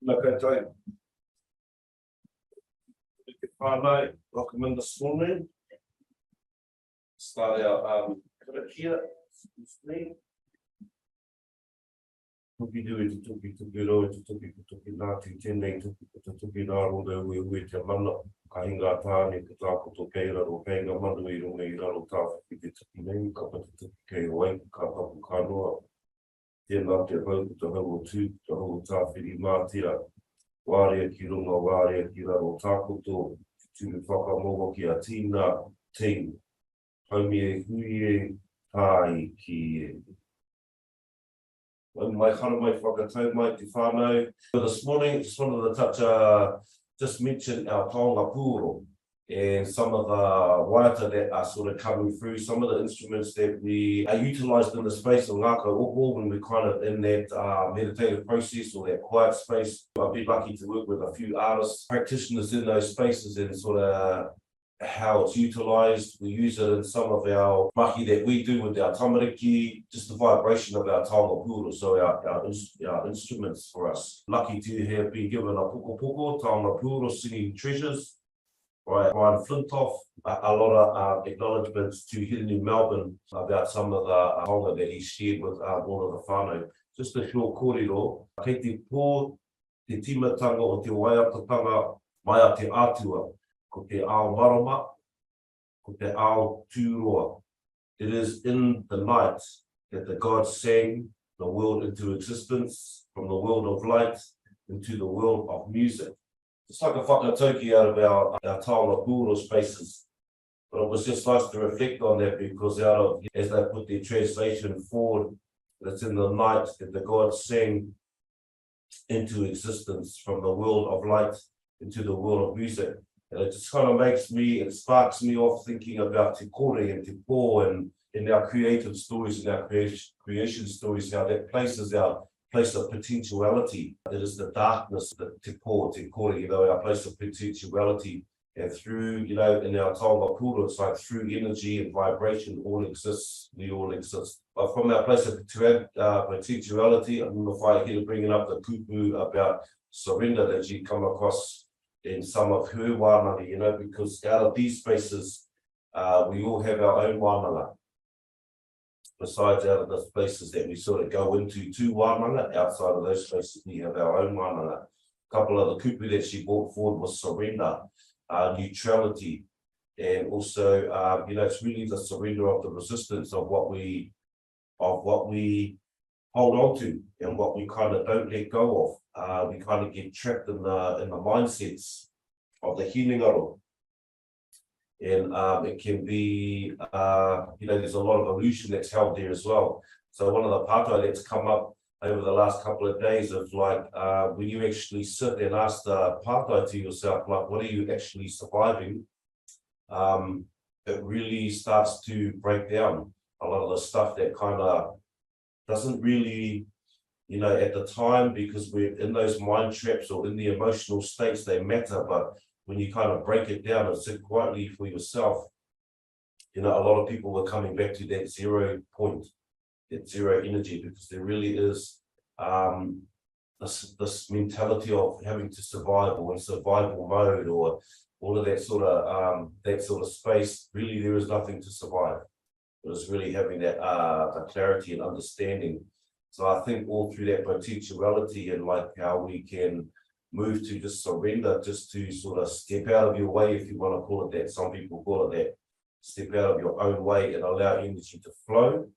Ngākau Whānau, welcome in this morning. Start our karakia. Tuki dui te tuki roi te tuki nāti tēnei tuki raro ue te mana ka hinga tāne ka tākoto kei raro pēnga manu I runga I raro tāwhaki te tuki nei ka pati tuki kei wai ka papu ka noa. Tēnā te hau te hau o tū, te hau o tāwhiri mātia. Wārea ki runga, wārea ki raro tākoto, tūru whakamoho ki a tīna, team. Haumi e hui e, tāi ki e. Mai hara mai whakatau mai te whānau. This morning, just wanted to just mention our taonga pūro and some of the waiata that are sort of coming through, some of the instruments that we are utilised in the space of Ngākau Oho when we're kind of in that meditative process or that quiet space. I've been lucky to work with a few artists, practitioners in those spaces and sort of how it's utilised. We use it in some of our mahi that we do with our tamariki, just the vibration of our taonga pūro, so our instruments for us. Lucky to have been given a poko taonga pūro singing treasures by Brian Flintoff. A lot of acknowledgements to Hidden in Melbourne about some of the taonga that he shared with all of the whānau. Just a short kōrero, kei te pō, te timatanga o te waiatatanga mai a te atua, ko te ao marama, ko te ao tūroa. It is in the night that the gods sang the world into existence, from the world of light into the world of music. It's like a whakatauki out of our taonga pūro spaces. But it was just nice to reflect on that because as they put their translation forward, it's in the night that the gods sang into existence, from the world of light into the world of music. And it just kind of it sparks me off thinking about te kore and te pō and in our creative stories and our creation stories, how that place is our place of potentiality. It is the darkness, the te pō, te kore, our place of potentiality. And through, in our taonga pūro, it's like through energy and vibration, all exists, we all exist. But from our place of potentiality, I'm going to find here bringing up the kupu about surrender that you come across in some of her wānanga, because out of these spaces, we all have our own wānanga. Besides out of the spaces that we sort of go into wānanga, outside of those spaces, we have our own wānanga. A couple of the kupu that she brought forward was surrender, neutrality, and also, it's really the surrender of the resistance of what we hold on to and what we kind of don't let go of. We kind of get trapped in the mindsets of the Hinengaro. And it can be, there's a lot of illusion that's held there as well. So one of the pātai that's come up over the last couple of days of like, when you actually sit and ask the pātai to yourself, like, what are you actually surviving? It really starts to break down a lot of the stuff that kind of doesn't really, at the time, because we're in those mind traps or in the emotional states, they matter. But when you kind of break it down and sit quietly for yourself, a lot of people are coming back to that 0 point, that zero energy, because there really is this mentality of having to survive or in survival mode or all of that sort of space. Really, there is nothing to survive. It is really having that clarity and understanding. So I think all through that potentiality and like how we can move to just surrender, just to sort of step out of your way, if you want to call it that. Some people call it that. Step out of your own way and allow energy to flow.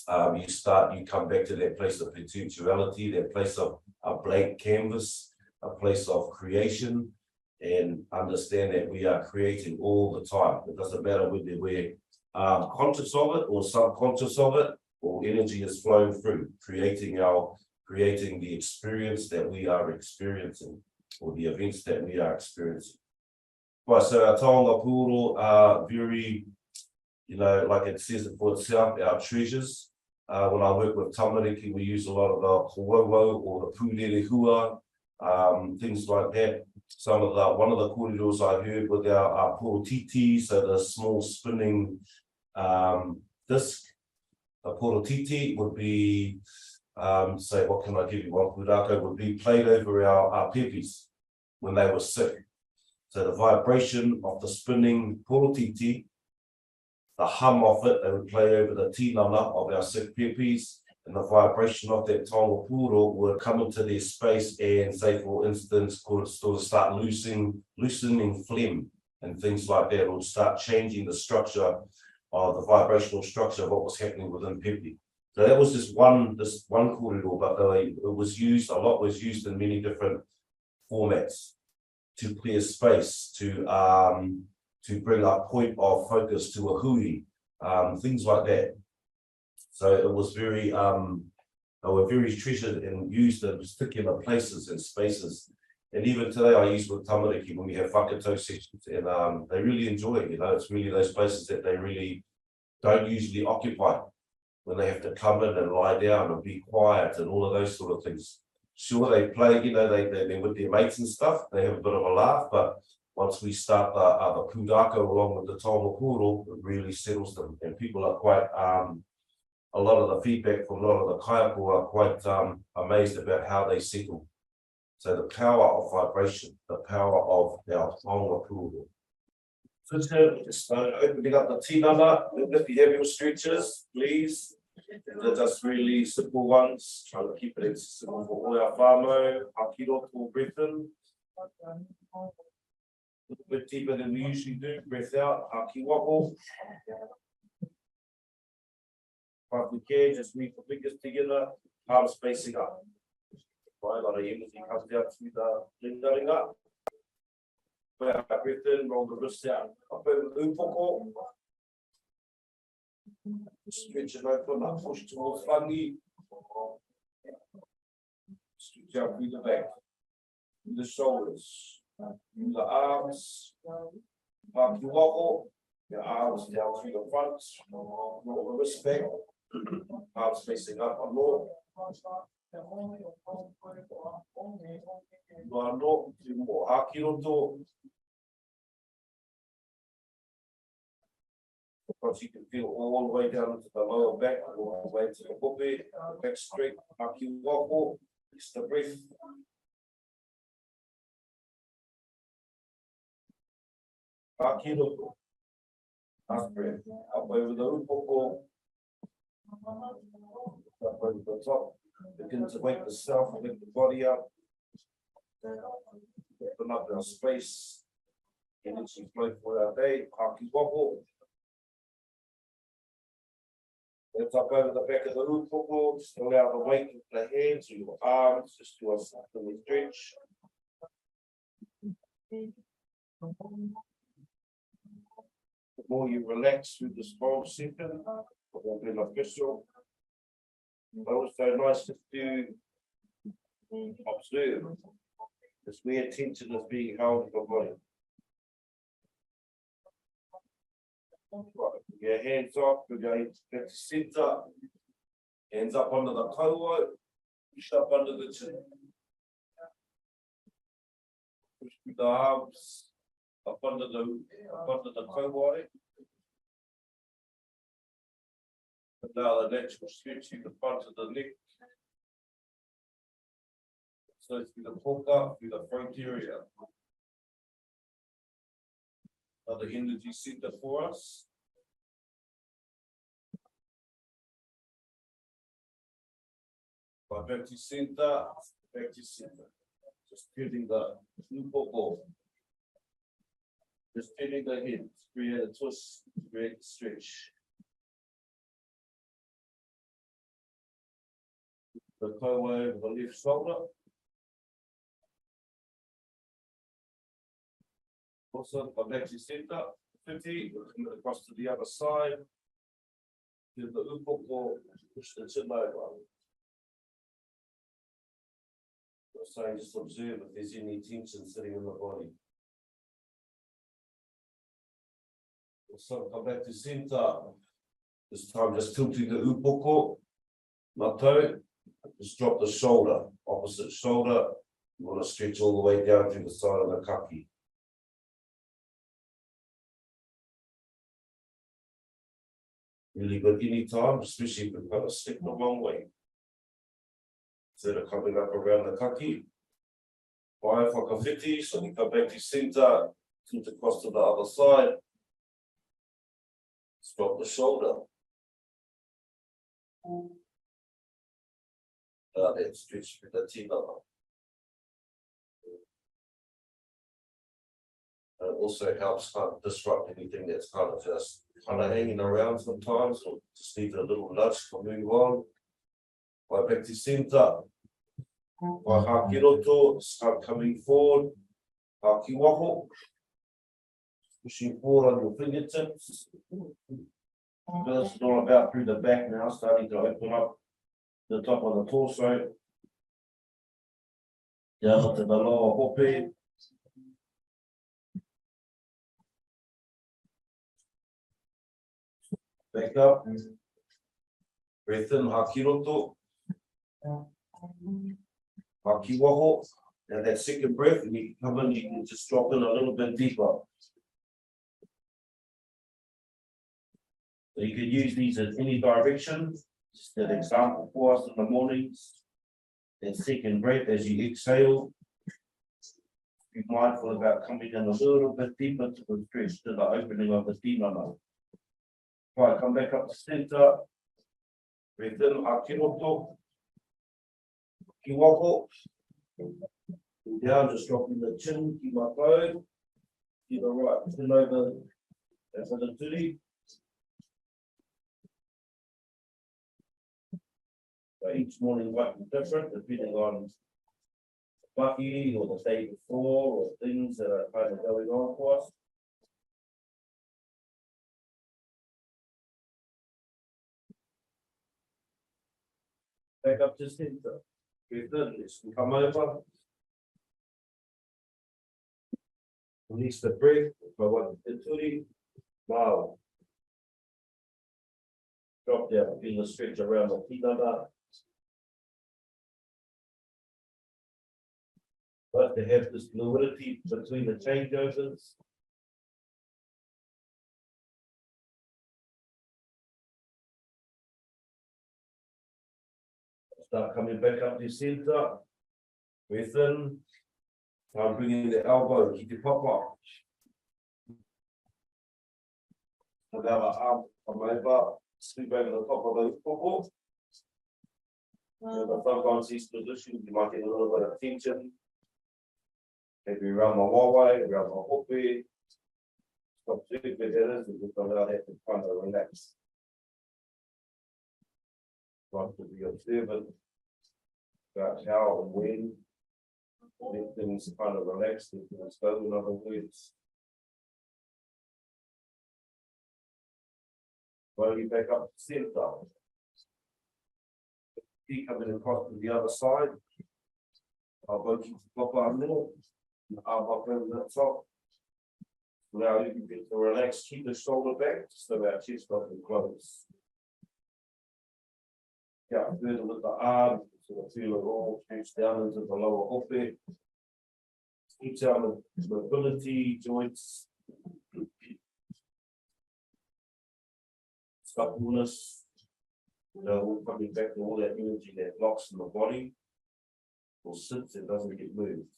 You come back to that place of potentiality, that place of a blank canvas, a place of creation, and understand that we are creating all the time. It doesn't matter whether we're conscious of it or subconscious of it, or energy is flowing through, creating the experience that we are experiencing, or the events that we are experiencing. Right, so our taonga pūro are very, like it says it for itself, our treasures. When I work with tamariki, we use a lot of the kōwauau or the pūrere hua, things like that. One of the kōreros I heard with our porotiti, so the small spinning disc. A porotiti would be say, what can I give you? One pūrākau would be played over our pepis when they were sick. So the vibration of the spinning porotiti, the hum of it, they would play over the tinana of our sick pepis, and the vibration of that tonga pūro would come into their space and, say, for instance, could sort of start loosening phlegm and things like that, or start changing the structure of the vibrational structure of what was happening within pepi. So that was just one kōrero, but it was used, a lot was used in many different formats to clear space, to bring a point of focus to a hui, things like that. So it was very, they were very treasured and used in particular places and spaces. And even today I use with tamariki when we have whakatau sessions, and they really enjoy it. You know, it's really those places that they really don't usually occupy, when they have to come in and lie down and be quiet and all of those sort of things. Sure, they play, you know, they're with their mates and stuff, they have a bit of a laugh, but once we start the pūrākau along with the tonga pūro, it really settles them. And people are quite, a lot of the feedback from a lot of the kaiako are quite amazed about how they settle. So the power of vibration, the power of our tonga pūro. So just opening up the tinana, if you have your stretches, please. They're just really simple ones, trying to keep it accessible for all our whānau. Hakiro for breath in. A little bit deeper than we usually do. Breath out, haki wako. If we can, just reach the fingers together, palms facing up. Right, a lot of energy comes down through the ringaringa. Put our breath in, roll the wrist out. Up over the upoko. Stretch it open up, push towards whangi. Stretch out through the back, through the shoulders, through the arms. Haki wako. Your arms down through the front, roll the wrist back. Palms facing up on low. Whānau, two more. Hakiroto. Because you can feel all the way down into the lower back, all the way to the hope, the back straight. Haki wako. It's the breath. Hakiroto. Half breath. Up over the upoko. Up over the top. Begin to wake the self, wake the body up. Open up our space. Energy flow for our day. Haki wako. Lift up over the back of the upoko. Just allow the weight of the hands or your arms just to a stretch. The more you relax through this whole session, it will be beneficial. But also nice just to observe this where attention is being held in the body. Right, your hands off, we're going back to center, hands up under the kauai, push up under the chin. Push through the arms, up under the kauai. And now the natural stretch through the front of the neck. So through the poka, through the throat area. Another energy center for us. Back to center, back to center. Just feeling the upoko. Just feeling the head, create a twist, create a stretch. The kauai over the left shoulder. Also, come back to center, 50, across to the other side. Give the upoko, push the chin over. So just observe if there's any tension sitting in the body. Also, come back to center. This time, just tilting the upoko, mato. Just drop the shoulder, opposite shoulder. You want to stretch all the way down to the side of the kaki. Really good anytime, especially if you've got to stick the wrong way. So they're coming up around the kaki. Wai whakawhiti, so we come back to centre, tilt across to the other side. Stop the shoulder. Then stretch with the tinana. And it also helps kind of disrupt anything that's kind of just hanging around sometimes, or just need a little nudge to move on. Wai back to centre. Wai haki roto, start coming forward. Haki waho. Pushing forward on your fingertips. It's all about through the back now, starting to open up the top of the torso. Down to the lower hope. Back up. Breath in, haki roto. Haki waho. And that second breath, and you come in, you can just drop in a little bit deeper. So you can use these in any direction. Just an example for us in the mornings. That second breath as you exhale. Be mindful about coming in a little bit deeper to the stretch, to the opening of the tinana. Right, come back up to centre. Breathe in, haki roto. Ki waho. Down, just dropping the chin, keep my bow. Keep the right chin over the turi. So each morning might be different depending on the Mahi or the day before or things that are kind of going on for us. Back up to centre. Breathe in, let's come over. Release the breath. If I want the turi, wow. Drop down, feel the stretch around the tinana. But to have this fluidity between the changeovers. Start coming back up to centre. Breathe in. I'm bringing the elbow, keep your pop up. Allow our arm to come over, sweep over the top of those pop. Sometimes these positions, you might get a little bit of tension. Maybe around the wallway, around the hope. Stop too big it is, and just allow that to kind of relax. Try to be observant about how and when. Let things kind of relax, let things go, in other words. Slowly back up to centre. Keep coming across to the other side. I'll go keep the top arm middle. Arm up over the top. Allow you to relax, keep the shoulder back, just so our chest doesn't close. Yeah, further with the arm. So the feel it all shoots down into the lower hope. Keeps our mobility, joints, suppleness. All coming back to all that energy that locks in the body or sits and doesn't get moved.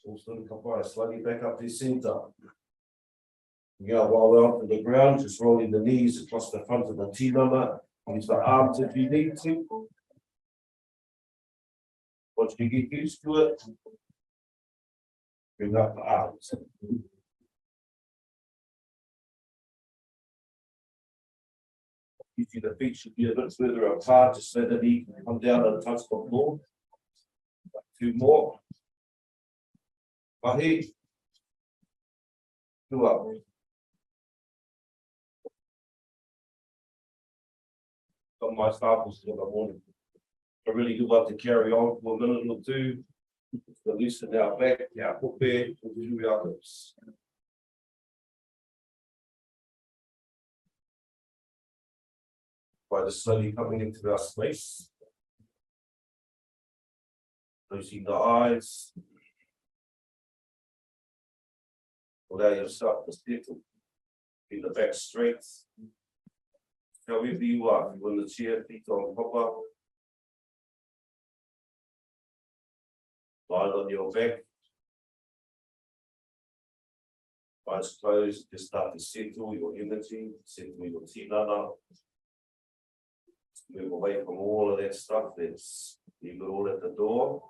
Also, slowly back up to centre. Yeah, while we're onto the ground, just rolling the knees across the front of the tinana. Use the arms if you need to. Once you get used to it, bring up the arms. Usually the feet should be a bit further apart, just so that the knee can come down and touch the floor. Two more. Mahi. Two up. On my staples in the morning. I really do love to carry on for a minute or two. To loosen our back, our hook there, and do our hips. By the slowly coming into our space. Closing the eyes. Allow yourself to settle. Feel the back straight. However you are, if you're in the chair, feet on papa. Lie on your back. Eyes closed, just start to settle your energy, settle your tinana. Move away from all of that stuff, let's leave it all at the door.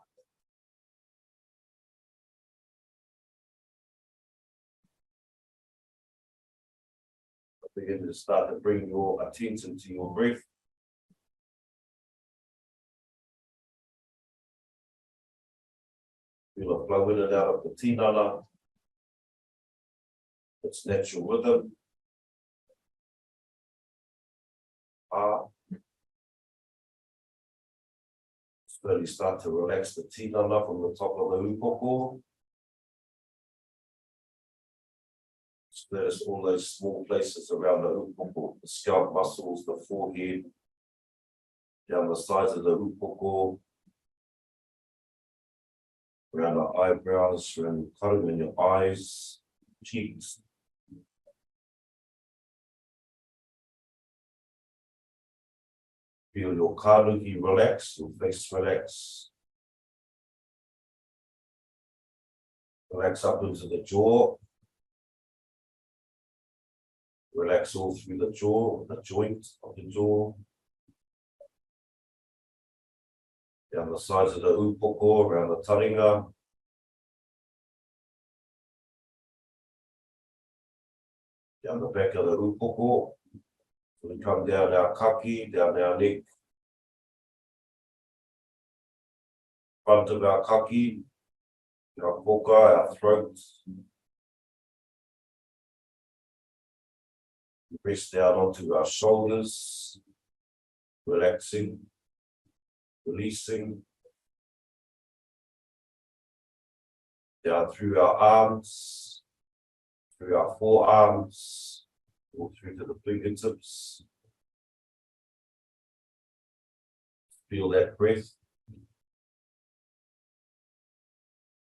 Begin to start to bring your attention to your breath. Feel a flow in and out of the tinana. Its natural rhythm. Slowly start to relax the tinana from the top of the upoko. Notice all those small places around the upoko, the scalp muscles, the forehead, down the sides of the upoko, around the eyebrows, around the cutting in your eyes, cheeks. Feel your karuhi relax, your face relax. Relax up into the jaw. Relax all through the jaw, the joint of the jaw. Down the sides of the upoko, around the taringa. Down the back of the upoko. We come down our kaki, down our neck. Front of our kaki, our poka, our throat. Press down onto our shoulders, relaxing, releasing. Down through our arms, through our forearms, all through to the fingertips. Feel that breath.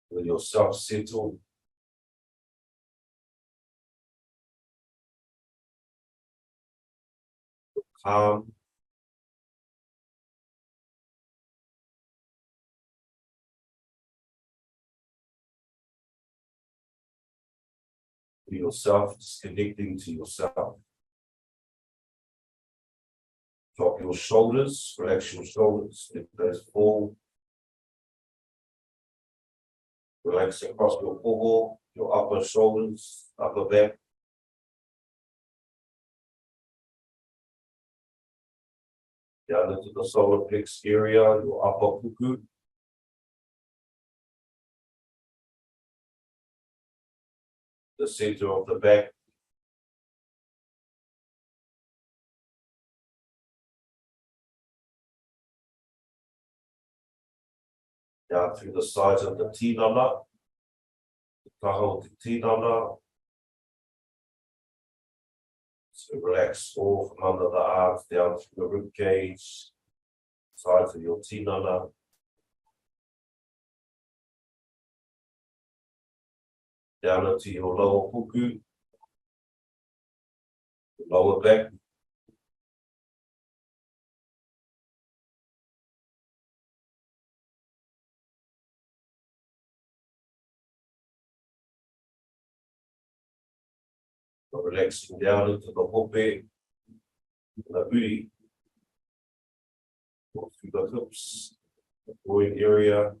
Feel yourself settle. Calm. Feel yourself, just connecting to yourself. Drop your shoulders, relax your shoulders, let those fall. Relax across your pogo, your upper shoulders, upper back. Down into the solar plex area, your upper puku. The center of the back. Down through the sides of the tinana. The taho of the tinana. So relax all from under the arms, down through the rib cage, sides of your tinana. Down into your lower puku, lower back. Relaxing down into the hope, the booty, go through the hips, the groin area.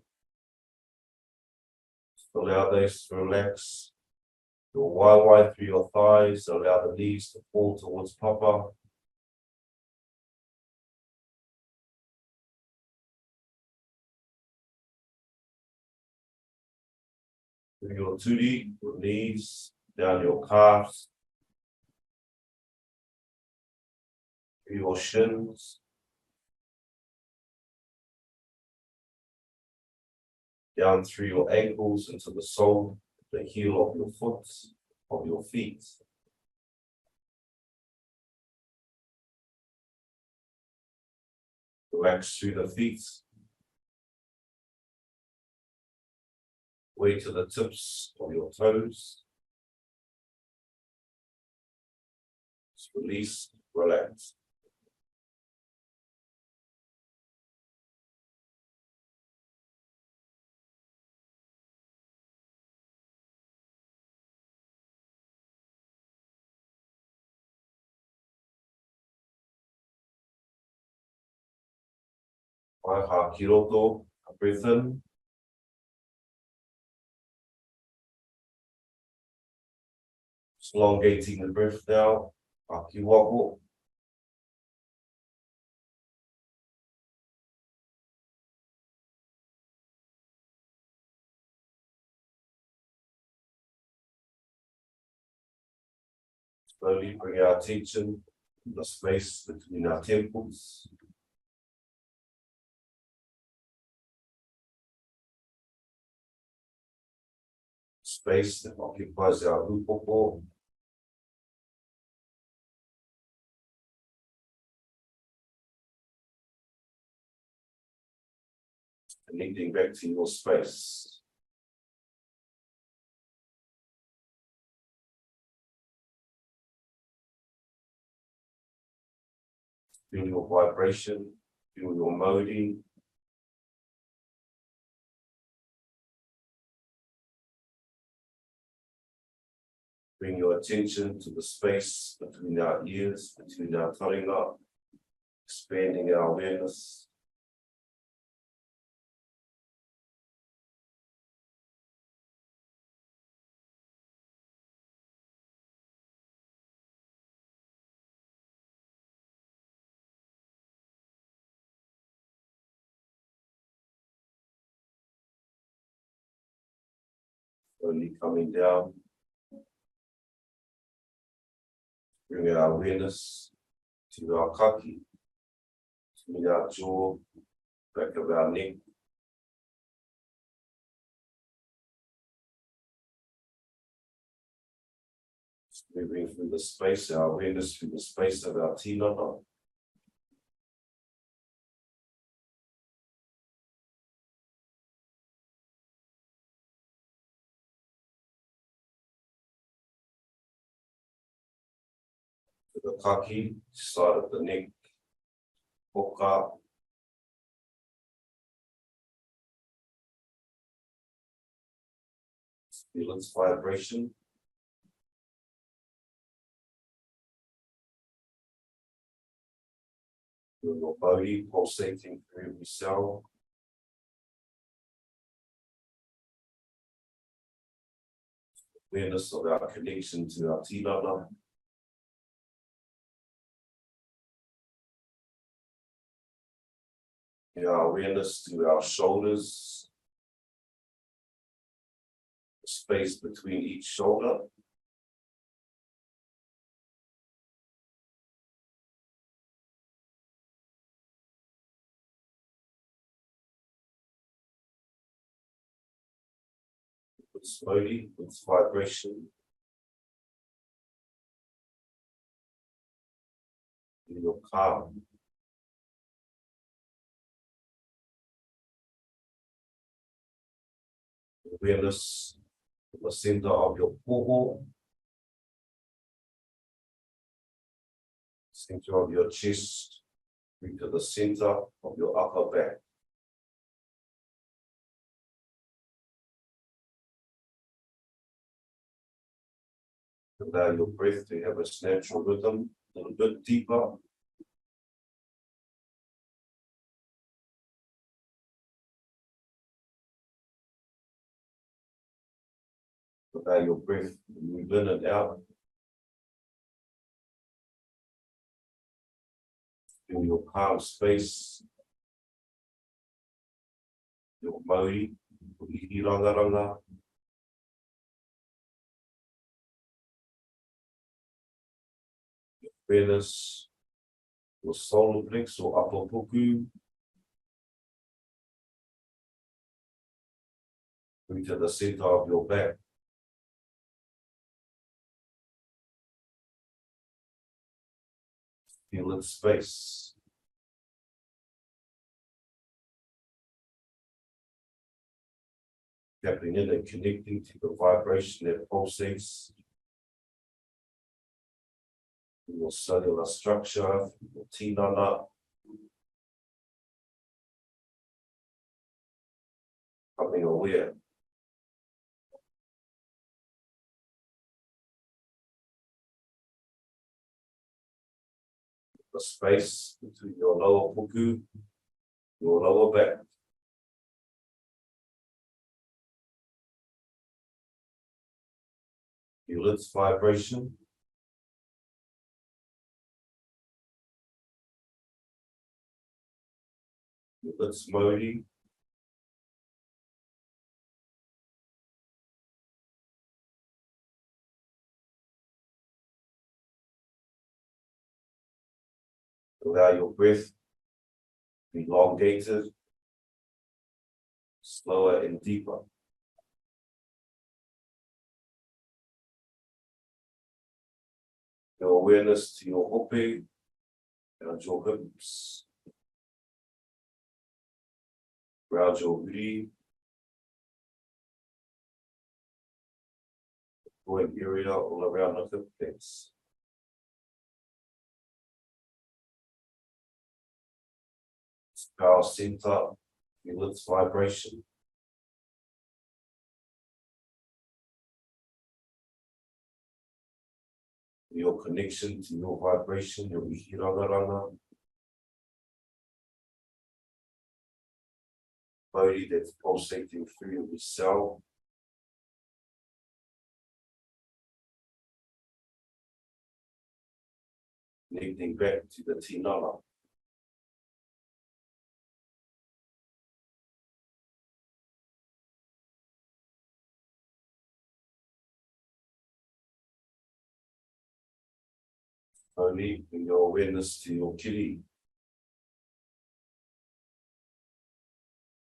Allow those to relax. Your waiwai through your thighs, allow the knees to fall towards papa. Through your turi, your knees, down your calves. Through your shins. Down through your ankles into the sole, the heel of your foot, of your feet. Relax through the feet. Way to the tips of your toes. Just release, relax. Mahi Hā ki roto, breath in. Elongating the breath now, aki wako. Slowly bring our attention to the space between our temples. Space that occupies our upoko. Connecting back to your space. Feel your vibration, feel your moding. Bring your attention to the space between our ears, between our taringa, expanding our awareness. Slowly coming down. Bring our awareness to our kaki, between our jaw, back of our neck. Moving through the space, our awareness through the space of our tinana. To the kaki, side of the neck, hoka. Feel its vibration. Feel your body pulsating through every cell. Awareness of our connection to our tinana. Our awareness to our shoulders. The space between each shoulder. Slowly, with vibration. In your calm. Awareness of the center of your poho. Center of your chest. Into the center of your upper back. Allow your breath to have its natural rhythm, a little bit deeper. Allow your breath to move in and out. In your calm space, your Maori, Mahi Rākau. Awareness, your solar plex or upper puku. Into the center of your back. Feel its space. Tapping in and connecting to the vibration that pulsates. Your cellular structure, your tinana. Becoming aware. The space between your lower puku your lower back. Feel its vibration. Feel its modi. Allow your breath to be elongated, slower and deeper. Your awareness to your hope and your hips, around your uri, going area all around the hip place. Power center, feel its vibration. Your connection to your vibration, your ihiragaranga. Body that's pulsating through your cell. Connecting back to the tinana. Only bring your awareness to your kiri.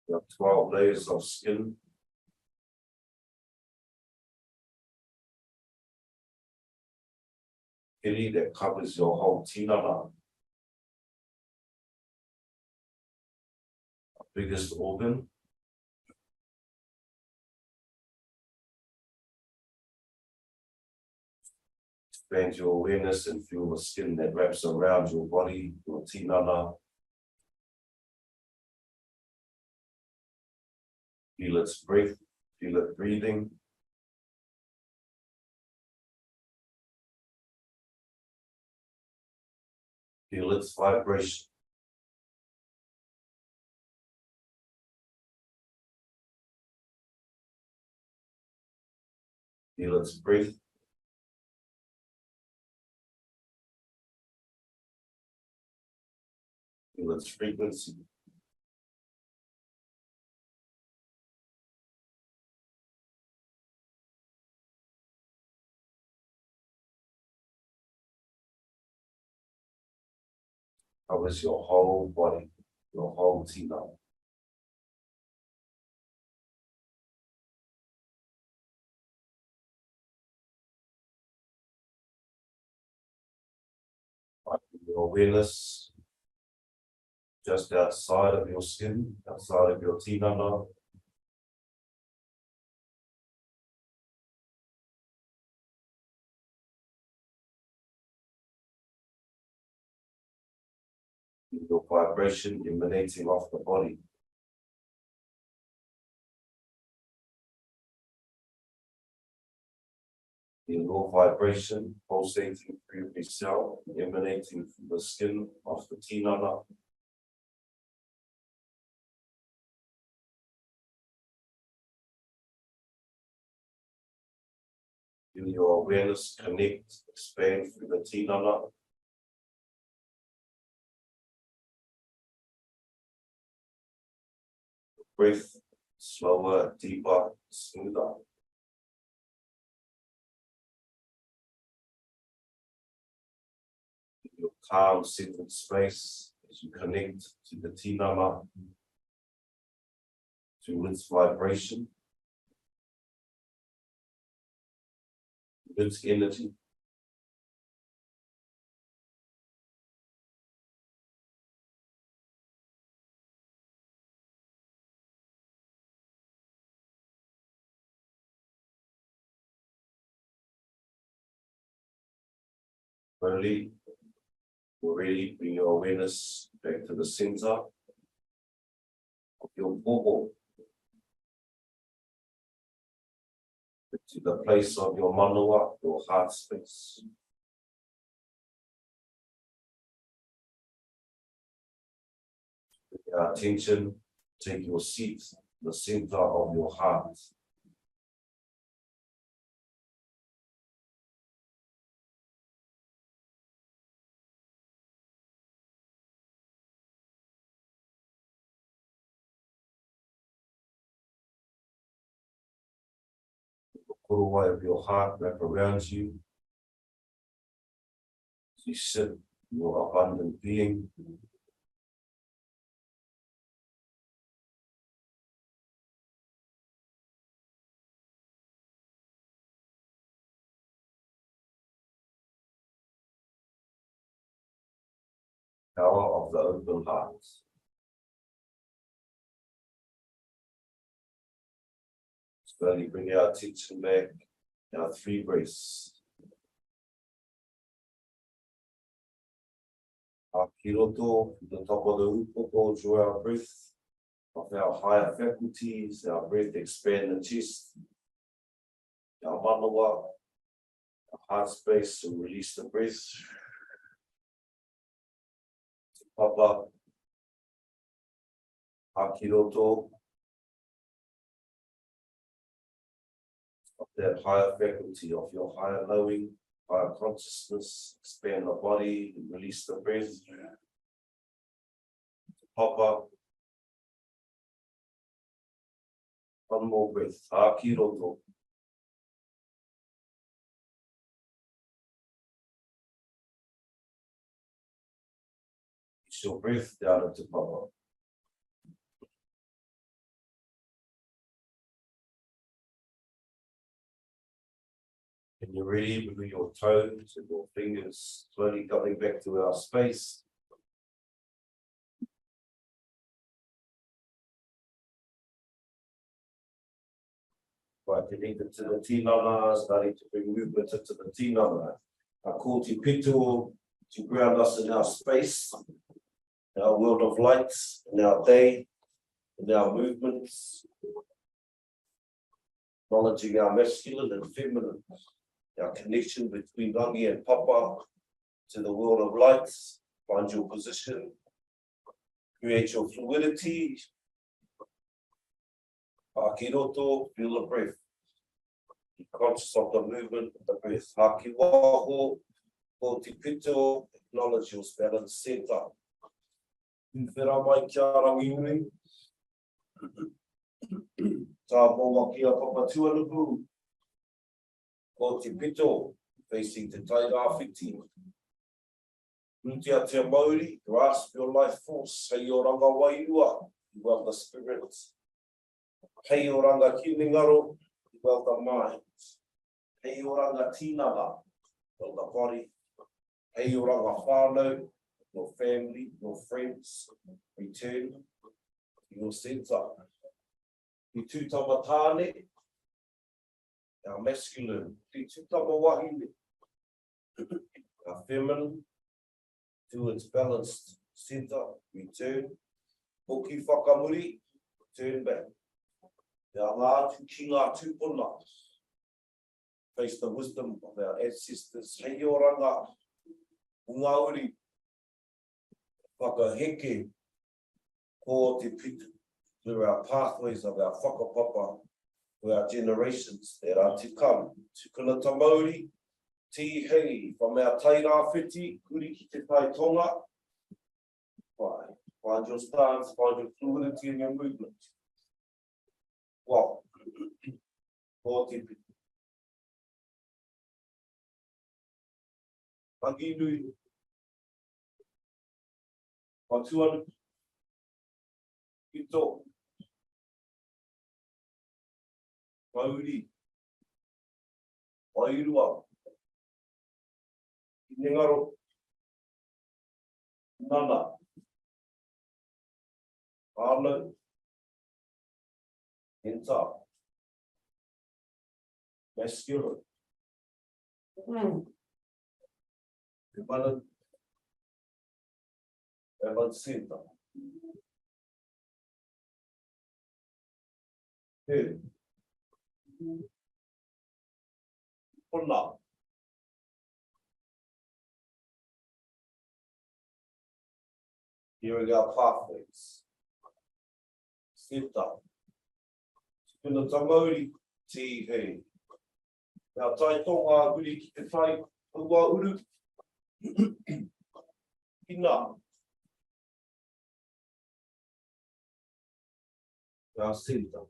You have 12 layers of skin. Kiri that covers your whole tinana. Biggest organ. Expand your awareness and feel the skin that wraps around your body, your tinana. Feel its breath, feel it breathing. Feel its vibration. Feel its breath. Feel its frequency. Covers your whole body, your whole tinana. Your awareness just outside of your skin, outside of your tinana. Your vibration emanating off the body. In your vibration pulsating through every cell, emanating from the skin of the tinana. Feel your awareness connect, expand through the tinana. Breath slower, deeper, smoother. Your calm, centered space as you connect to the tinana, to its vibration, its energy. Finally, already bring your awareness back to the center of your bobo, to the place of your manawa, your heart space. Our attention, take your seat, the center of your heart. Korowai of your heart wrap around you. You sit your abundant being. Power of the open heart. Slowly bring our attention back. Our 3 breaths. Our kiroto, the top of the upoko, draw our breath of our higher faculties. Our breath expand the chest. Our manawa, our heart space to release the breath. Papa, our kiroto, of that higher faculty of your higher knowing, higher consciousness, expand the body, and release the breath. Papa, one more breath. Hakiroto. Your breath down into Papa. When you're ready, bring your toes and your fingers slowly coming back to our space. Right, connected to the tinana, starting to bring movement into the tinana. Our kōti pito to ground us in our space, our world of light, in our day, in our movements, acknowledging our masculine and feminine, our connection between Rangi and Papa to the world of light. Find your position, create your fluidity. Hakiroto, feel the breath. Be conscious of the movement of the breath. Hakiwaho, kōti pito, acknowledge your balance center. Whiwhera mai kia rangi uri. Tā mōwa kia Papa tuanuku. Kōti pito, facing the taira whiti. Rutia te Māori, grasp your life force. Hei o ranga Wairua, you have the spirit. Hei o ranga Hinengaro, you have the mind. Hei o ranga Tinana, you have the body. Hei o ranga Whānau, your family, your friends, return to your center. I tūtama tāne, our masculine, I tūtama wahine, our feminine, to its balanced center, return. Hoki whakamuri, turn back. Our ngātu ki ngā tūpuna, face the wisdom of our ancestors. Hei o ranga, ungauri, whakaheke, ko te pita, through our pathways of our whakapapa, to our generations that are to come. Tukuna ta Māori, ti hei, from our taira whiti, kuri ki te tai tonga. Find your stance, find your fluidity in your movement. Wow. Ko te pita. Pangi nui. Patuanu. Ito. Māori. Wairua. Hinengaro. Nana. Whānau. Enta. Masculine. Feminine. Center. Hey. Puna. Here we go, pathways. Seta. Tuna tamauri ti hei. Nā tai tonga uri ki te tai ua uru. Kina. Nā seta.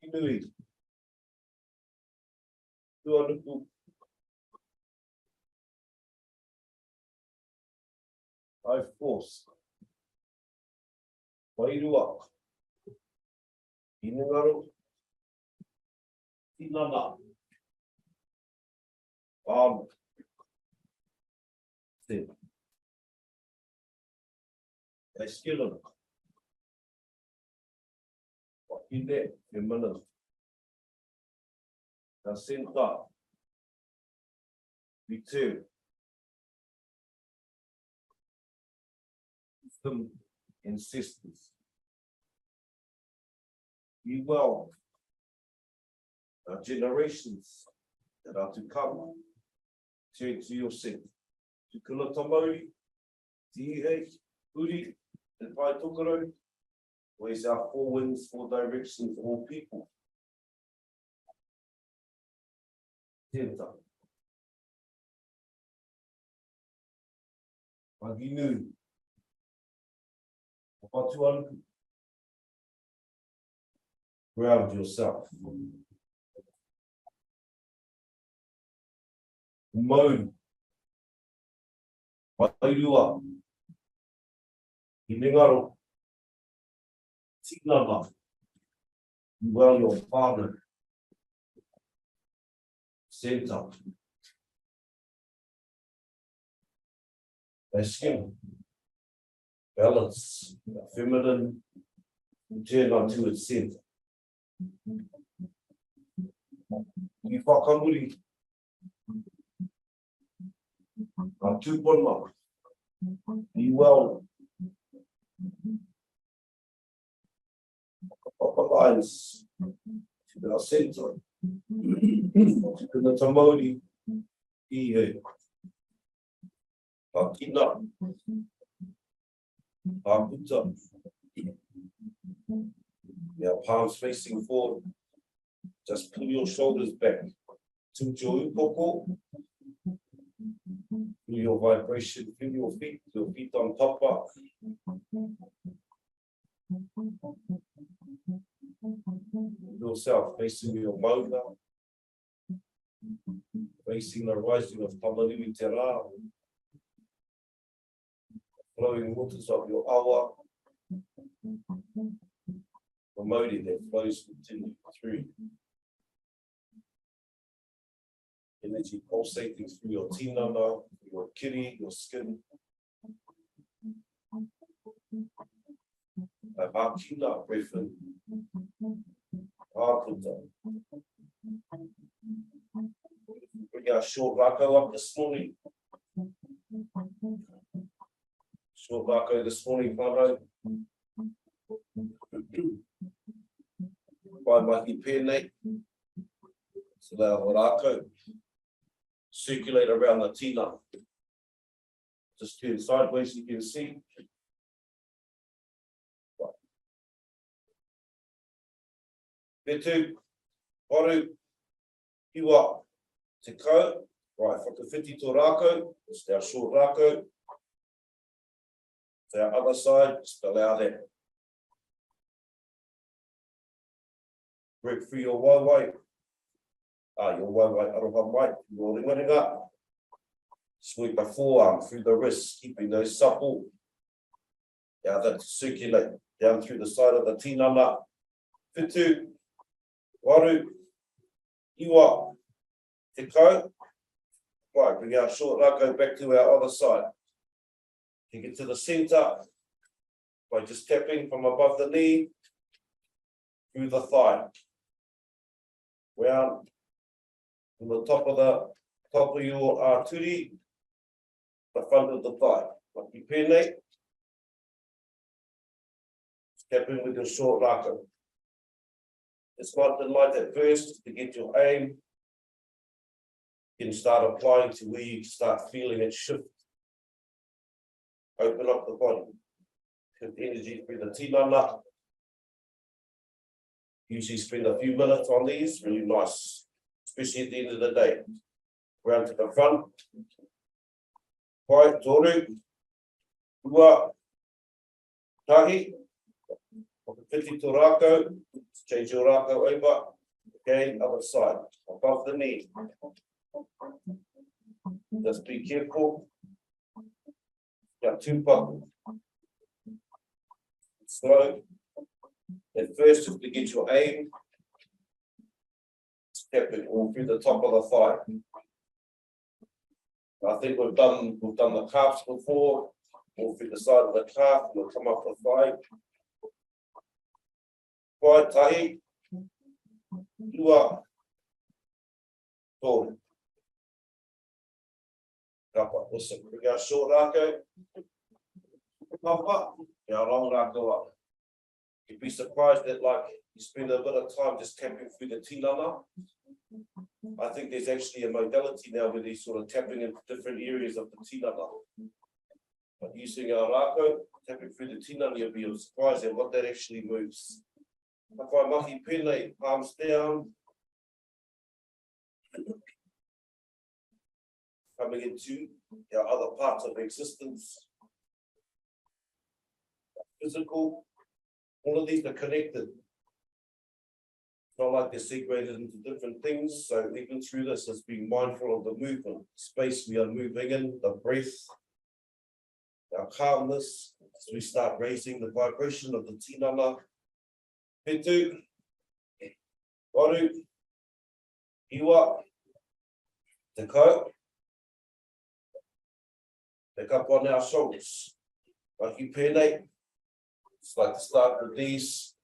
Inui. Tua nuku. I force. Wairua. Hinengaro. Tinana. Seta. Eskilana. Wakine, Emana. Nā senta. Return. Wisdom and sisters. Be well. Our generations that are to come. Turn to your sin. To Kulatamori, Tihe, Uri, and Pai Tokoro. Where's our four winds, four directions, all people? Tenta. Maginu. Whatuan. Ground yourself. Moan. Wairua. Hinengaro. Tinana. Well, your father. Center. Skin. Balance. Feminine. Turn onto its center. You whakamuri. Tūpuna. Be well. Upper lines to our center. To the Tamodi. Ihe. Pakina. Pakuta. Your palms facing forward. Just pull your shoulders back. To Joupoko. Feel your vibration, feel your feet on top up. Yourself facing your mauna. Facing the rising of Tamariri Te Rā. Flowing waters of your awa. The Māori that flows continue through. Energy pulsating through your tinana, your kiri, your skin. Makina, breath in. Āputa. Bring our short Rākau up this morning. Short Rākau this morning, Whānau. By Mahi Pēnei. So the Rākau. Circulate around the tina. Just turn sideways, you can see. Petu, Waru, Iwa, Te Kau, right, whakawhiti tō Rākau, it's our short Rākau. To our other side, spell out that. Break through your waiwai. Your waiwai aroha mai, your ringaringa. Sweep the forearm through the wrists, keeping those supple. Yeah, that circulate down through the side of the tinana. Whitu, Waru, Iwa, Te Kau. Right, bring our short Rākau back to our other side. Take it to the center by just tapping from above the knee through the thigh. Round from the top of your turi, the front of the thigh. Mahi Pēnei. Tapping with your short Rākau. It's not the light at first to get your aim. You can start applying to where you start feeling it shift. Open up the body. Get the energy through the tinana. Usually spend a few minutes on these, really nice, especially at the end of the day. Round to the front. Pai, toru, ua, tahi, whiti to rākau, change your rākau over, again, other side, above the knee. Just be careful. Yeah, tūpaku. Slow. At first, just to get your aim, step it all through the top of the thigh. I think we've done the calves before, all through the side of the calf, and we'll come up the thigh. Pai, tahi, ua, toru. Kapa, awesome. We got short rākau. Papa, yeah, long rākau up. You'd be surprised that, like, you spend a bit of time just tapping through the tinana. I think there's actually a modality now where they're sort of tapping into different areas of the tinana. But using our rākau, tapping through the tinana, you'll be surprised at what that actually moves. If I mahi pēnei, palms down. Coming into our other parts of existence. Physical. All of these are connected. It's not like they're segregated into different things. So even through this, it's being mindful of the movement, space we are moving in, the breath, our calmness, as we start raising the vibration of the tinana. Petu, waru, iwa, te kau. Pick up on our shoulders. Mahi pēnei. It's like to start with these.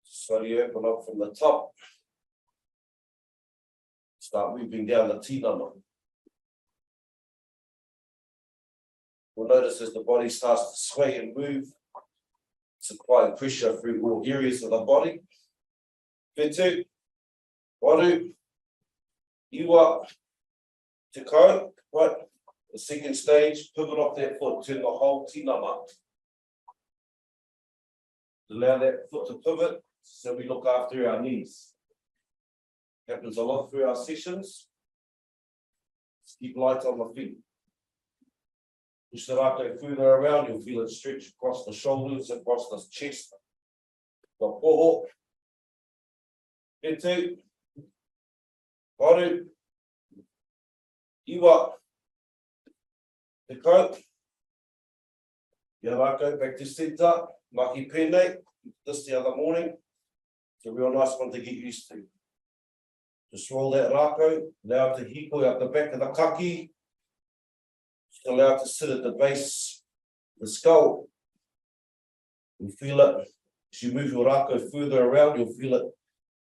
Slowly open up from the top. Start moving down the tinana. We'll notice as the body starts to sway and move, it's applying pressure through all areas of the body. Petu, waru, iwa, te kau. Right. The second stage, pivot off that foot, turn the whole tinana. Allow that foot to pivot, so we look after our knees. Happens a lot through our sessions. Just keep light on the feet. Push the rākau further around, you'll feel it stretch across the shoulders, across the chest. The poho. Petu. Waru. Iwa. Te kau. Ia rākau, back to centre. Mahi pēnei. This the other morning. It's a real nice one to get used to. Just roll that rākau. Allow it to hiko out the back of the kaki. Just allow it to sit at the base of the skull. You'll feel it. As you move your rākau further around, you'll feel it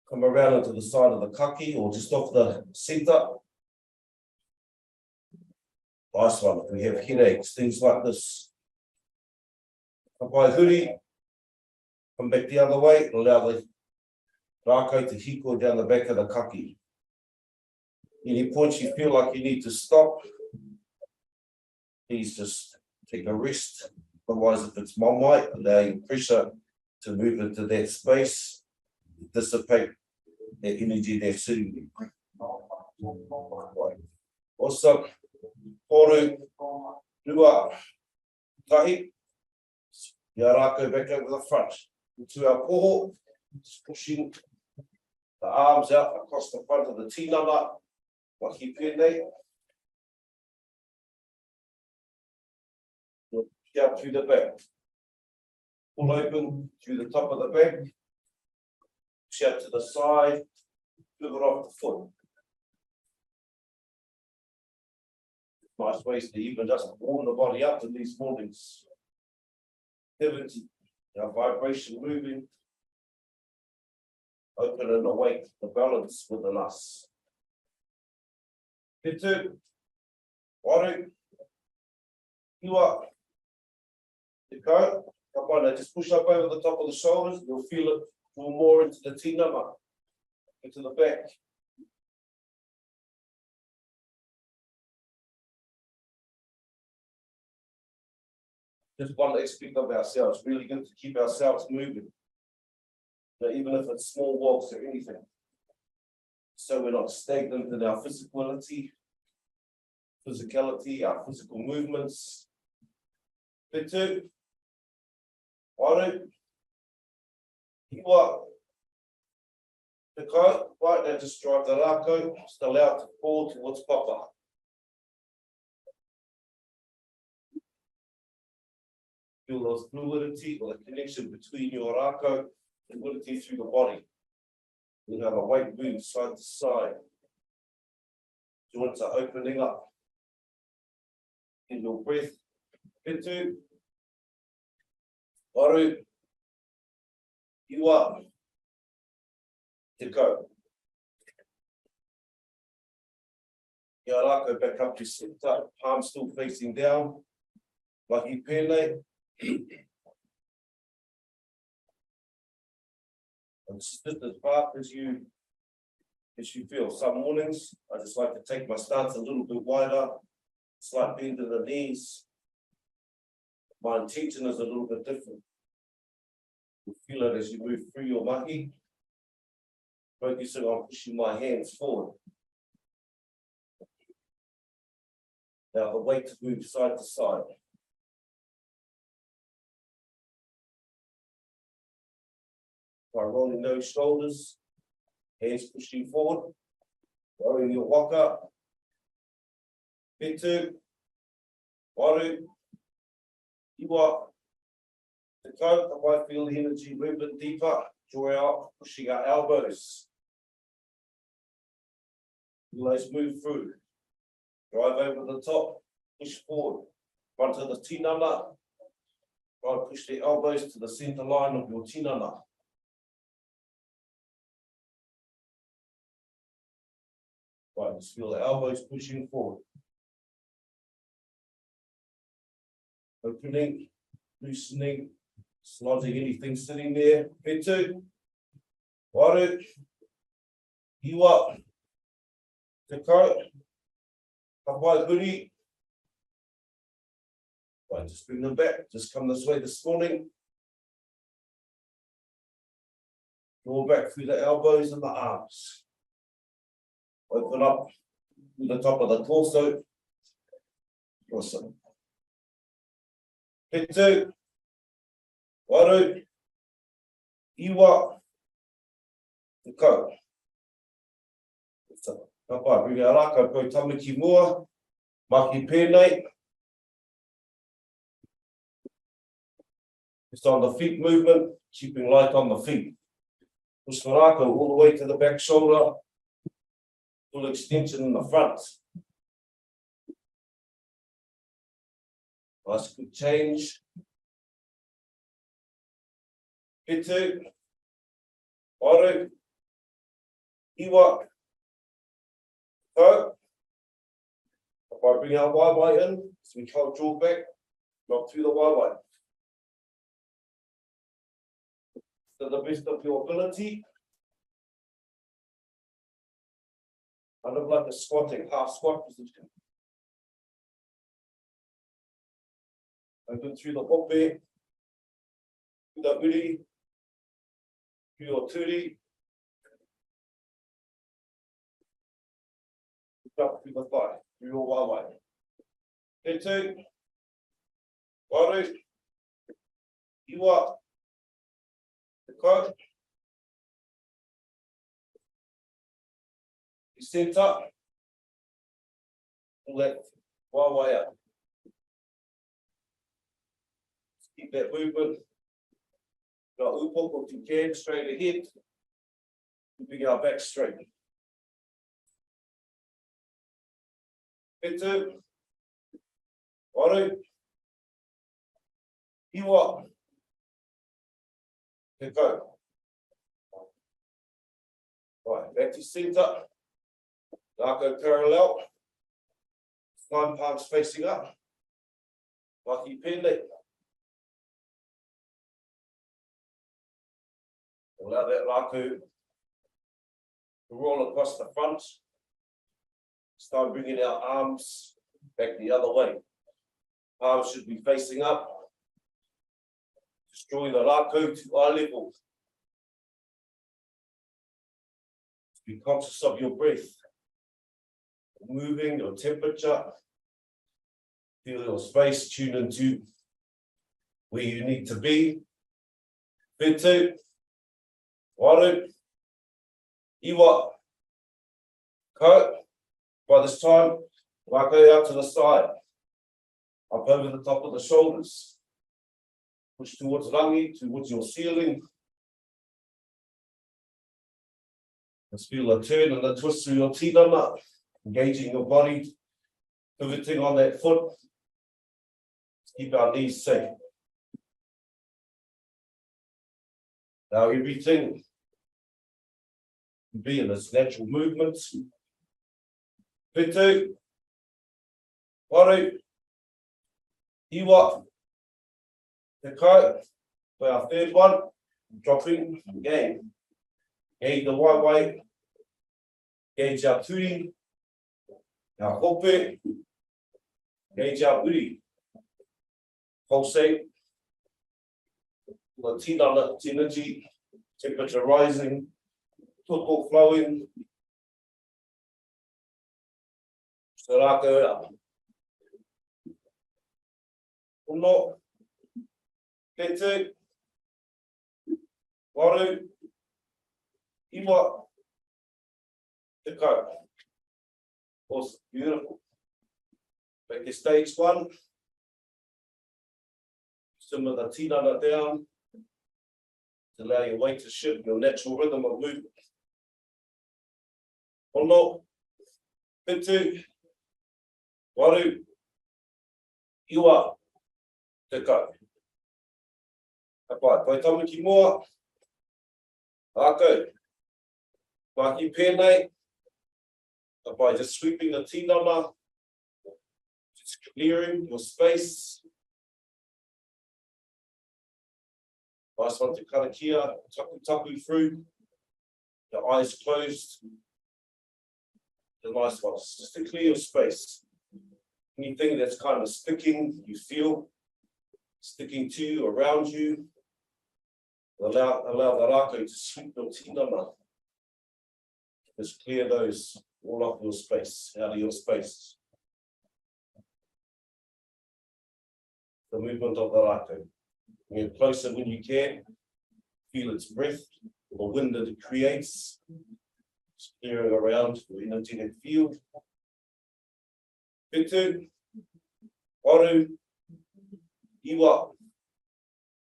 come around into the side of the kaki or just off the centre. Nice one. If we have headaches, things like this. Kapai huri. Come back the other way. Allow the rākau to hiko down the back of the kaki. Any points you feel like you need to stop, please just take a rest. Otherwise, if it's mamai, allowing pressure to move into that space, dissipate that energy that's sitting there. Awesome. Toru, rua, tahi. Ia rākau back over the front. Into our poho, just pushing the arms out across the front of the tinana. Mahi pēnei. Out through the back. Pull open through the top of the back. Push out to the side. Pivot off the foot. Nice ways to even just warm the body up in these mornings. Pivot, our vibration moving. Open and awake the balance within us. Petu, waru, iwa, te kau. Come on, just push up over the top of the shoulders. You'll feel it pull more into the tinana, into the back. just one aspect of ourselves, really good to keep ourselves moving. But even if it's small walks or anything. So we're not stagnant in our physicality, our physical movements. Pitu, waru, iwa, the ko, right now just drive the rākau, just allow it to fall towards papa. Feel those fluidity or the connection between your rākau and fluidity through the body. You have a weight move side to side. Joints are opening up. In your breath. Pitu. Waru. Iwa. Te ko. Ia rākau back up to center, palms still facing down. Mahi pēnei. And sit as far as you feel. Some mornings, I just like to take my stance a little bit wider, slight bend in the knees. My intention is a little bit different. You feel it as you move through your mahi, focusing on pushing my hands forward. Now the weight to move side to side. By rolling those shoulders, hands pushing forward, rolling your waka. Pitu, waru, iwa. The ko, if I feel the energy move it deeper, draw out, pushing our elbows. Let's move through. Drive over the top, push forward. Front of the tinana. Try and push the elbows to the center line of your tinana. Right, just feel the elbows pushing forward. Opening, loosening, sliding anything sitting there. Pitu, waru, iwa, te ko, kapai huri. Right, just bring them back. Just come this way this morning. Draw back through the elbows and the arms. Open up to the top of the torso. Awesome. Pitu, waru, iwa, te ko. Kapai, bring our rākau koe tamaki mua, maki pēnei. Just on the feet movement, keeping light on the feet. Push the rākau all the way to the back shoulder. Full extension in the front. Nice good change. Pitu, waru, iwa, ko. If I bring our waiwai in, so we can't draw back, not through the waiwai. To the best of your ability. Kind of like a squatting, half squat position. Open through the hope, through the uri, through your turi. Up through the thigh, through your waiwai. Pitu, waru, iwa, te ko. You set up, pull that waiwai up. Keep that movement. Not upok if you can, straight ahead. Keeping our back straight. Pitu, waru, iwa, te ko. Right, back to center. Ngākau parallel. Spine palms facing up. Mahi pēnei. Allow that rākau to roll across the front. Start bringing our arms back the other way. Arms should be facing up. Destroy the Rākau to eye level. Be conscious of your breath, moving, your temperature. Feel your space, tune into where you need to be. Whetū, waru, iwa, kau. By this time, Rākau out to the side, up over the top of the shoulders. Push towards rangi, towards your ceiling. Let's feel a turn and a twist through your tinana, engaging your body, pivoting on that foot. Keep our knees safe. Now everything can be in its natural movements. Whetū, waru, iwa, te kau. For our third one, dropping again. Engage the waiwai, engage our turi, our hope, engage our uri. Pulsate, the tinana, energy, temperature rising, toko flowing. So Rākau up. Uno, whetū, waru, iwa, te kau. Awesome, beautiful. Back to stage one. Simmer the tinana down to allow your weight to shift, your natural rhythm of movement. Ono, whetū, waru, iwa, te kau. Apai, koe tamaki moa, Rākau, Mahi pēnei, apai, just sweeping the tinana, just clearing your space. Nice one to karakia, taku through, your eyes closed. The nice one, just to clear your space. Anything that's kind of sticking, you feel, sticking to you, around you, allow the Rākau to sweep your tinana. Just clear those all off your space, out of your space. The movement of the Rākau. Get closer when you can, feel its breath, the wind that it creates, just clearing around your energetic field. Whetū, waru, iwa,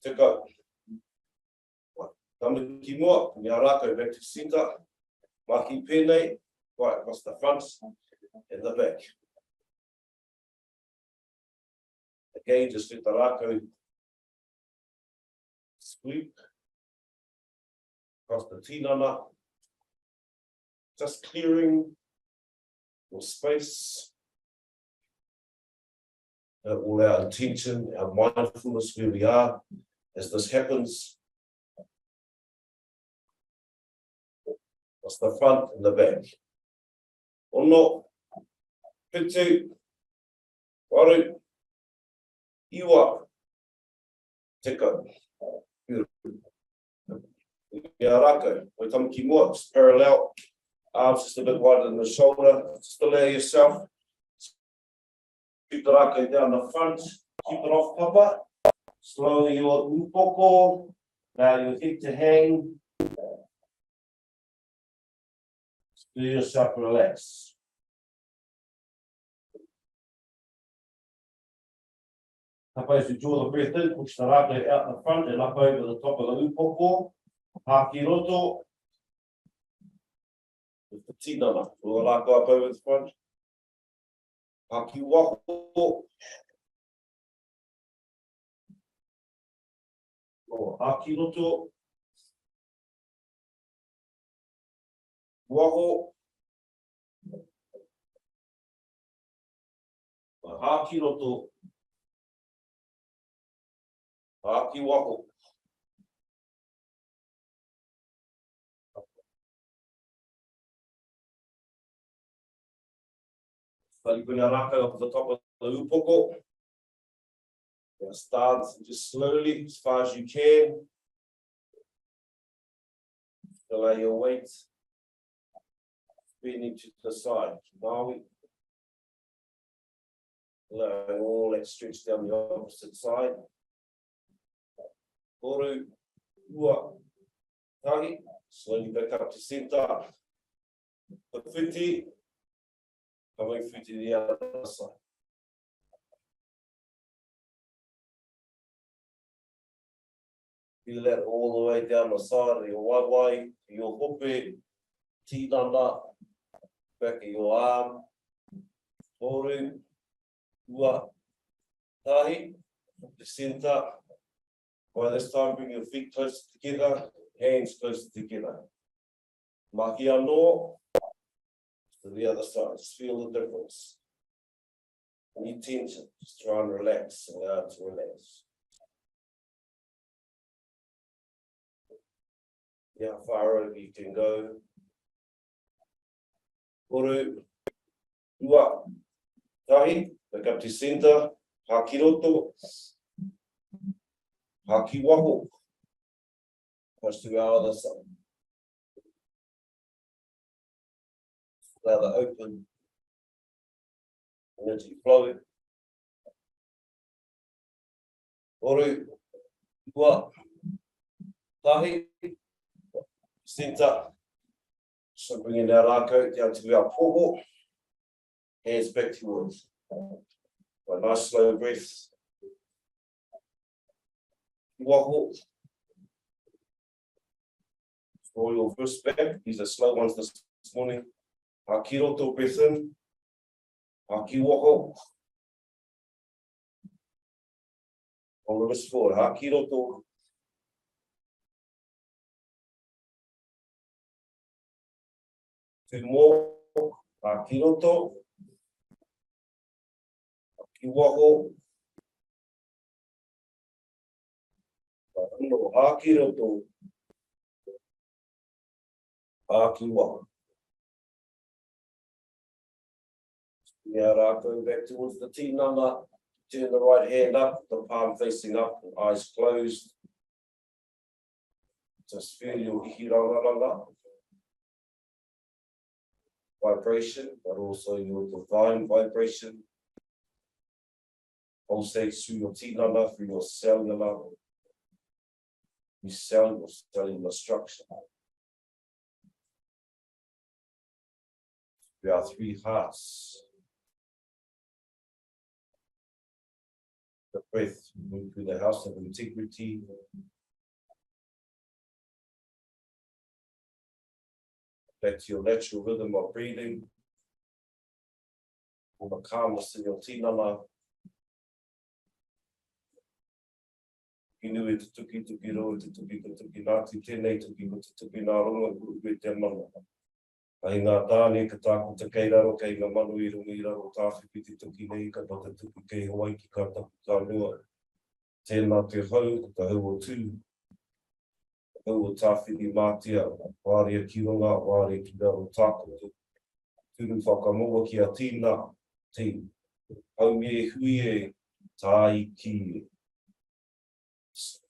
te kau. Tamaki moa, ngā Rākau back to centre, Mahi pēnei, right across the front and the back. Again, just let the Rākau sweep across the tinana, just clearing your space. All our intention, our mindfulness where we are as this happens. Across the front and the back. Ono, whetū, waru, iwa, te kau. Ngā Rākau, koe tamaki moa, just parallel, arms just a bit wider than the shoulder, just allow yourself, keep the Rākau down the front, keep it off papa, slowly your upoko, allow your head to hang, do yourself relax. Suppose you draw the breath in, push the Rākau out the front and up over the top of the upoko. Haki roto. With the tinana, pull the Rākau up over the front. Haki waho. Haki roto. Waho. Haki roto. Haki waho. So you bring our Rākau up to the top of the upoko. Now start just slowly, as far as you can. Allow your weight spinning to the side. Maui. Allowing all that stretch down the opposite side. Oru, ua, tahi. Slowly back up to center. The whiti. Coming through to the other side. Feel that all the way down the side of your waiwai, your hope, tinana, back of your arm. Oru, ua, tahi, the center. By this time, bring your feet closer together, hands closer together. Mahi Hā to the other side, just feel the difference. Any tension, just try and relax, allow it to relax. Yeah, how far over you can go. Oru, ua, tahi, back up to center, haki roto, haki waho. Push to our other side. Allow the open energy flowing. Oru, ua, tahi, center. So bringing our Rākau down to our poho. Hands back towards. A nice slow breath. Waho. For your first back, these are slow ones this morning. Haki roto breath in. Haki waho. On the wrist forward. Haki roto. Two more. Haki roto. Haki waho. Haki roto. Haki waho. Now Rākau back towards the tinana. Turn the right hand up, the palm facing up, eyes closed. Just feel your ihirangaranga. Vibration, but also your divine vibration. Pulsates through your tinana, through your cellular structure. We are three hearts. The breath move through the house of integrity. Back to your natural rhythm of breathing. All the calmness in your tinana. Inui te tuki tuki ro, te tuki te tuki nāti tēnei tuki te tuki nā ronga kua te mana. Ai ngā tāne ka tāku te keiraro kei ngā manu I runga I raro tāwhipi te tuki nei ka pata tuki kei Hawaii ki ka tapu ka mua. Tēnā te hau, ka hau o tū. Hau o tāwhiri mātia, wārea ki runga, wārea ki raro tāku. Tūru whakamoa ki a tīna, tī. Hau me hui e, tāi ki e.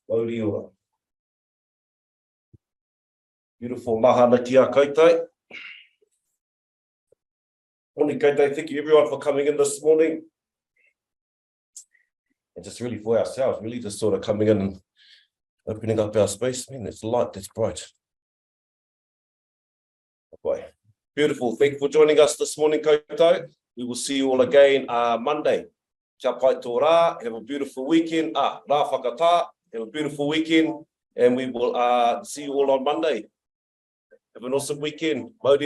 Mauri ora. Beautiful mahana ki a koutou. Morning koutou, thank you everyone for coming in this morning. And just really for ourselves, really just sort of coming in and opening up our space. Man, it's light, it's bright. Okay. Beautiful, thank you for joining us this morning koutou. We will see you all again Monday. Kia pai tō rā, have a beautiful weekend. Rā whakatā. Have a beautiful weekend, and we will see you all on Monday. Have an awesome weekend. Mauri